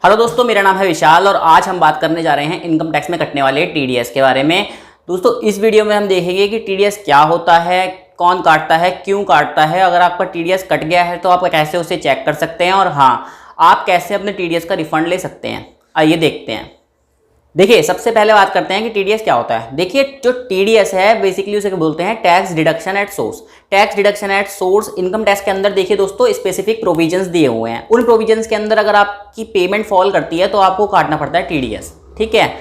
Hello दोस्तों, मेरा नाम है विशाल और आज हम बात करने जा रहे हैं इनकम टैक्स में कटने वाले टीडीएस के बारे में। दोस्तों, इस वीडियो में हम देखेंगे कि टीडीएस क्या होता है, कौन काटता है, क्यों काटता है, अगर आपका टीडीएस कट गया है तो आप कैसे उसे चेक कर सकते हैं और हाँ, आप कैसे अपने टीडीएस का रिफंड ले सकते हैं। आइए देखते हैं। देखिए, सबसे पहले बात करते हैं कि टीडीएस क्या होता है। देखिए, जो टीडीएस है बेसिकली उसे बोलते हैं tax deduction at source. Tax deduction at source income tax के अंदर देखिए दोस्तों स्पेसिफिक प्रोविजंस दिए हुए हैं। उन प्रोविजंस के अंदर अगर आपकी पेमेंट फॉल करती है तो आपको काटना पड़ता है टीडीएस। ठीक है,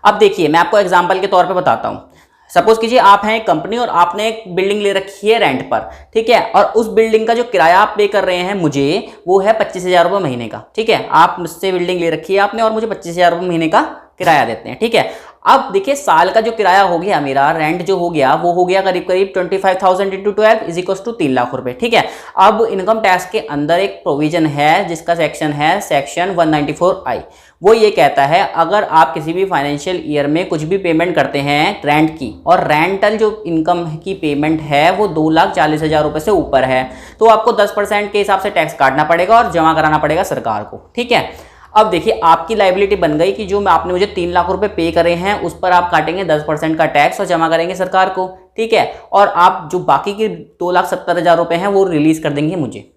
अब देखिए मैं आपको एग्जाम्पल के तौर पर बताता हूँ। सपोज कीजिए आप हैं एक कंपनी और आपने एक बिल्डिंग ले रखी है रेंट पर, ठीक है, और उस बिल्डिंग का जो किराया आप पे कर रहे हैं मुझे, वो है 25,000 रुपये महीने का। ठीक है, आप मुझसे बिल्डिंग ले रखी है आपने और मुझे 25,000 रुपये महीने का किराया देते हैं। ठीक है, अब देखिए साल का जो किराया हो गया, मेरा रेंट जो हो गया वो हो गया करीब करीब 25,000 into 12 is equal to 3 lakh रुपए। ठीक है, अब इनकम टैक्स के अंदर एक प्रोविजन है जिसका सेक्शन है सेक्शन 194I। वो ये कहता है अगर आप किसी भी फाइनेंशियल ईयर में कुछ भी पेमेंट करते हैं रेंट की और रेंटल जो इनकम की पेमेंट है वो 2,40,000 रुपये से ऊपर है तो आपको 10% के हिसाब से टैक्स काटना पड़ेगा और जमा कराना पड़ेगा सरकार को। ठीक है, अब देखिए आपकी लाइबिलिटी बन गई कि जो आपने मुझे 3 लाख रुपए पे करे हैं उस पर आप काटेंगे 10% का टैक्स और जमा करेंगे सरकार को। ठीक है, और आप जो बाकी के 2,70,000 रुपए हैं वो रिलीज कर देंगे मुझे।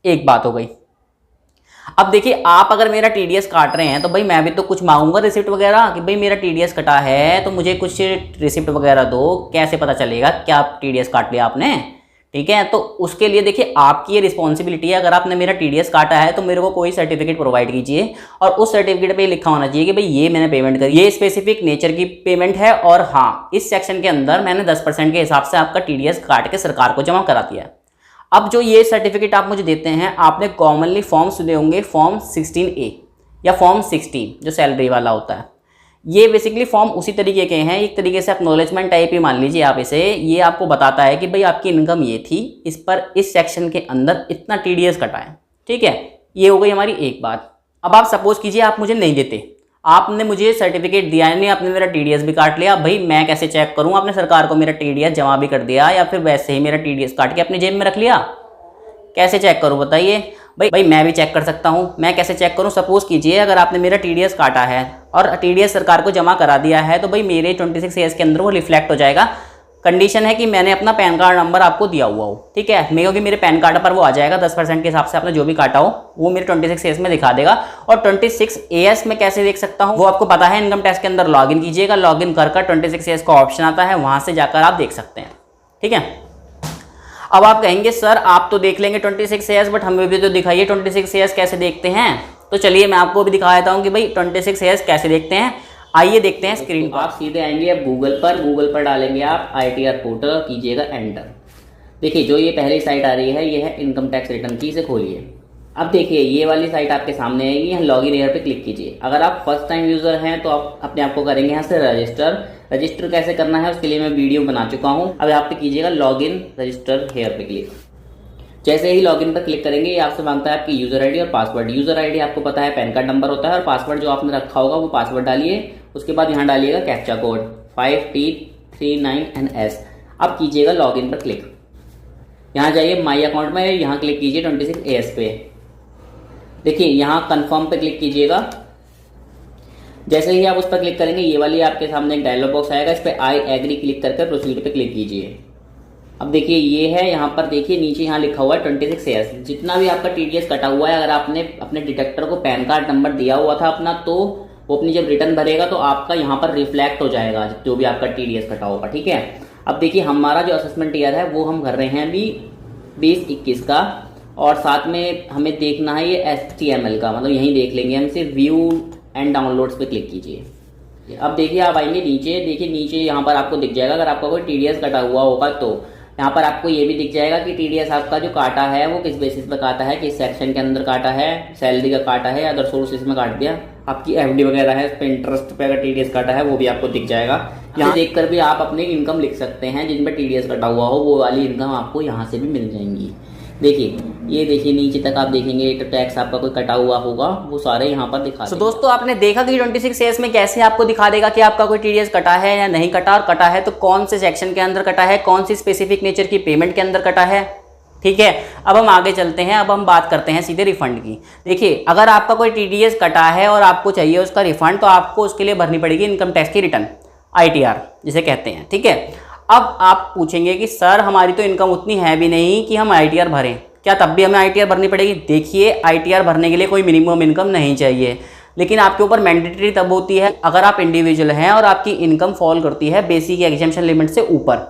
एक बात हो गई। अब देखिए आप अगर मेरा टीडीएस काट रहे हैं तो भाई मैं भी तो कुछ मांगूंगा रिसिप्ट वगैरह कि भाई मेरा टीडीएस कटा है तो मुझे कुछ रिसिप्ट वगैरह दो। कैसे पता चलेगा क्या टीडीएस काट लिया आपने? ठीक है, तो उसके लिए देखिए आपकी ये रिस्पॉन्सिबिलिटी है। अगर आपने मेरा टीडीएस काटा है तो मेरे को कोई सर्टिफिकेट प्रोवाइड कीजिए और उस सर्टिफिकेट पे लिखा होना चाहिए कि भाई ये मैंने पेमेंट करी, ये स्पेसिफिक नेचर की पेमेंट है और हाँ इस सेक्शन के अंदर मैंने 10% के हिसाब से आपका टीडीएस काट के सरकार को जमा करा दिया है। अब जो ये सर्टिफिकेट आप मुझे देते हैं, आपने कॉमनली फॉर्म सुने होंगे, फॉर्म 16A या फॉर्म 16 जो सैलरी वाला होता है। ये बेसिकली फॉर्म उसी तरीके के हैं, एक तरीके से एक्नॉलेजमेंट टाइप ही मान लीजिए आप इसे। ये आपको बताता है कि भाई आपकी इनकम ये थी, इस पर इस सेक्शन के अंदर इतना टीडीएस कटा है। ठीक है, ये हो गई हमारी एक बात। अब आप सपोज कीजिए आप मुझे नहीं देते, आपने मुझे सर्टिफिकेट दिया नहीं, आपने मेरा टीडीएस भी काट लिया। भाई मैं कैसे चेक करूँ आपने सरकार को मेरा टीडीएस जमा भी कर दिया या फिर वैसे ही मेरा टीडीएस काट के अपनी जेब में रख लिया? कैसे चेक करूँ बताइए? भाई मैं भी चेक कर सकता हूँ। मैं कैसे चेक करूँ? सपोज कीजिए अगर आपने मेरा टीडीएस काटा है और टीडीएस सरकार को जमा करा दिया है तो भाई मेरे 26 ईयर्स के अंदर वो रिफ्लेक्ट हो जाएगा। कंडीशन है कि मैंने अपना पैन कार्ड नंबर आपको दिया हुआ हो। ठीक है, क्योंकि मेरे पैन कार्ड पर वो आ जाएगा 10% के हिसाब से आपने जो भी काटा हो वो मेरे 26 ईयर्स में दिखा देगा। और 26 ईयर्स में कैसे देख सकता हूँ वो आपको पता है। इनकम टैक्स के अंदर लॉगिन कीजिएगा, लॉगिन कर 26 ईयर्स का ऑप्शन आता है, वहाँ से जाकर आप देख सकते हैं। ठीक है, अब आप कहेंगे सर आप तो देख लेंगे 26 ईयर्स, बट हमें भी तो दिखाइए 26 ईयर्स कैसे देखते हैं। तो चलिए मैं आपको भी दिखा देता हूँ कि भाई 26 ईयर्स कैसे देखते हैं। आइए देखते हैं स्क्रीन पर। आप सीधे आएंगे अब गूगल पर डालेंगे आप ITR पोर्टल, कीजिएगा एंटर। देखिए जो ये पहली साइट आ रही है ये है इनकम टैक्स रिटर्न की, इसे खोलिए। अब देखिए ये वाली साइट आपके सामने आएगी, यहाँ लॉगिन हियर पे क्लिक कीजिए। अगर आप फर्स्ट टाइम यूजर हैं तो आप अपने आप को करेंगे यहाँ से रजिस्टर कैसे करना है उसके लिए मैं वीडियो बना चुका हूँ। अब यहाँ पे कीजिएगा लॉगिन रजिस्टर हेयर पे क्लिक। जैसे ही लॉगिन पर क्लिक करेंगे ये आपसे मांगता है आपकी यूजर आईडी और पासवर्ड। यूजर आईडी आपको पता है पैन कार्ड नंबर होता है और पासवर्ड जो आपने रखा होगा वो पासवर्ड डालिए। उसके बाद यहाँ डालिएगा कैप्चा कोड 5T39NS। अब कीजिएगा लॉगिन पर क्लिक। यहाँ जाइए माई अकाउंट में, यहाँ क्लिक कीजिए 26 AS पे। देखिए यहाँ कंफर्म पे क्लिक कीजिएगा। जैसे ही आप उस पर क्लिक करेंगे ये वाली आपके सामने एक डायलॉग बॉक्स आएगा, इस पे आई एग्री क्लिक करके प्रोसीड पे क्लिक कीजिए। अब देखिए ये है, यहाँ पर देखिए नीचे यहाँ लिखा हुआ है 26 ईयर्स। जितना भी आपका टीडीएस कटा हुआ है, अगर आपने अपने डिटेक्टर को पैन कार्ड नंबर दिया हुआ था अपना, तो वो अपनी जब रिटर्न भरेगा तो आपका यहाँ पर रिफ्लेक्ट हो जाएगा जो भी आपका टीडीएस कटा होगा। ठीक है, अब देखिए हमारा जो असेसमेंट ईयर है वो हम कर रहे हैं अभी 2021 का, और साथ में हमें देखना है ये HTML का, मतलब यहीं देख लेंगे हम। सिर्फ व्यू एंड डाउनलोड्स पे क्लिक कीजिए। अब देखिए आप आएंगे नीचे, देखिए नीचे यहाँ पर आपको दिख जाएगा अगर आपका कोई टीडीएस कटा हुआ होगा तो यहाँ पर आपको ये भी दिख जाएगा कि टीडीएस आपका जो काटा है वो किस बेसिस पे काटा है, किस सेक्शन के अंदर काटा है, सैलरी का काटा है, अदर सोर्सेज में काट दिया, आपकी FD वगैरह है, इस पे इंटरेस्ट पे अगर टीडीएस काटा है वो भी आपको दिख जाएगा। यहाँ देखकर भी आप अपनी इनकम लिख सकते हैं जिनमें टीडीएस कटा हुआ हो, वो वाली इनकम आपको यहाँ से भी मिल जाएंगी। देखिए ये देखिए नीचे तक आप देखेंगे तो टैक्स आपका कोई कटा हुआ होगा वो सारे यहाँ पर दिखा देगा। दोस्तों आपने देखा कि 26 ईयर्स में कैसे आपको दिखा देगा कि आपका कोई टीडीएस कटा है या नहीं कटा, और कटा है तो कौन से सेक्शन के अंदर कटा है, कौन सी स्पेसिफिक नेचर की पेमेंट के अंदर कटा है। ठीक है, अब हम आगे चलते हैं। अब हम बात करते हैं सीधे रिफंड की। देखिए, अगर आपका कोई टीडीएस कटा है और आपको चाहिए उसका रिफंड, तो आपको उसके लिए भरनी पड़ेगी इनकम टैक्स की रिटर्न, आईटीआर जिसे कहते हैं। ठीक है, अब आप पूछेंगे कि सर हमारी तो इनकम उतनी है भी नहीं कि हम आईटीआर भरें, क्या तब भी हमें आईटीआर भरनी पड़ेगी? देखिए, आईटीआर भरने के लिए कोई मिनिमम इनकम नहीं चाहिए, लेकिन आपके ऊपर मैंडेटरी तब होती है अगर आप इंडिविजुअल हैं और आपकी इनकम फॉल करती है बेसिक एग्जेम्पशन लिमिट से ऊपर।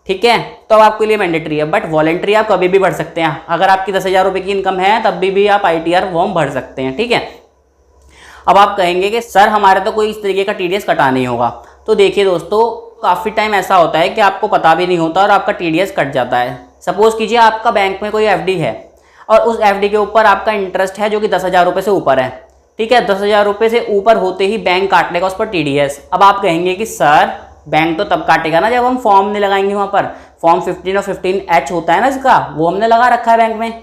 ठीक है, तो अब आपके लिए मैंडेटरी है, बट वॉलेंट्री आप कभी भी भर सकते हैं। अगर आपकी 10,000 रुपये की इनकम है तब भी आप आईटीआर फॉर्म भर सकते हैं। ठीक है, अब आप कहेंगे कि सर हमारे तो कोई इस तरीके का टीडीएस कटा नहीं होगा। तो देखिए दोस्तों, काफ़ी टाइम ऐसा होता है कि आपको पता भी नहीं होता और आपका टीडीएस कट जाता है। सपोज कीजिए आपका बैंक में कोई एफडी है और उस एफडी के ऊपर आपका इंटरेस्ट है जो कि 10,000 रुपये से ऊपर है। ठीक है, 10,000 रुपये से ऊपर होते ही बैंक काट लेगा उस पर टीडीएस। अब आप कहेंगे कि सर बैंक तो तब काटेगा ना जब हम फॉर्म नहीं लगाएंगे, वहाँ पर फॉर्म 15 और 15H होता है ना इसका, वो हमने लगा रखा है बैंक में।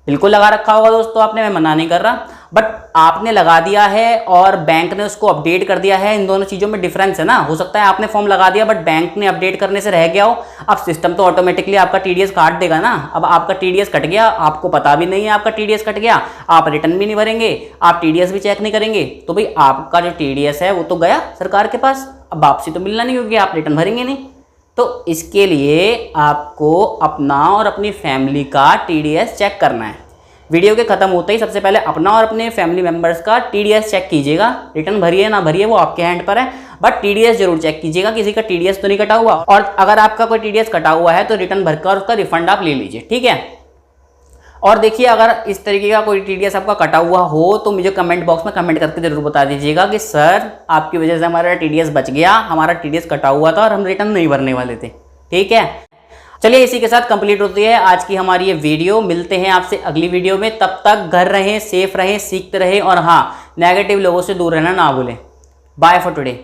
बिल्कुल लगा रखा होगा दोस्तों आपने, मैं मना नहीं कर रहा, बट आपने लगा दिया है और बैंक ने उसको अपडेट कर दिया है। इन दोनों चीज़ों में डिफरेंस है ना। हो सकता है आपने फॉर्म लगा दिया बट बैंक ने अपडेट करने से रह गया हो, अब सिस्टम तो ऑटोमेटिकली आपका टीडीएस काट देगा ना। अब आपका टीडीएस कट गया, आपको पता भी नहीं है आपका टीडीएस कट गया, आप रिटर्न भी नहीं भरेंगे, आप टीडीएस भी चेक नहीं करेंगे, तो भाई आपका जो टीडीएस है वो तो गया सरकार के पास, अब वापसी तो मिलना नहीं होगी, आप रिटर्न भरेंगे नहीं। तो इसके लिए आपको अपना और अपनी फैमिली का टीडीएस चेक करना है। वीडियो के खत्म होते ही सबसे पहले अपना और अपने फैमिली मेंबर्स का टीडीएस चेक कीजिएगा। रिटर्न भरिए ना भरिए वो आपके हैंड पर है, बट टीडीएस जरूर चेक कीजिएगा किसी का टीडीएस तो नहीं कटा हुआ। और अगर आपका कोई टीडीएस कटा हुआ है तो रिटर्न भरकर उसका रिफंड आप ले लीजिए। ठीक है, और देखिए अगर इस तरीके का कोई टीडीएस आपका कटा हुआ हो तो मुझे कमेंट बॉक्स में कमेंट करके जरूर बता दीजिएगा कि सर आपकी वजह से हमारा टीडीएस बच गया, हमारा टीडीएस कटा हुआ था और हम रिटर्न नहीं भरने वाले थे। ठीक है, चलिए इसी के साथ कंप्लीट होती है आज की हमारी ये वीडियो। मिलते हैं आपसे अगली वीडियो में, तब तक घर रहें, सेफ रहें, सीखते रहें और हाँ, नेगेटिव लोगों से दूर रहना ना भूलें। Bye for today.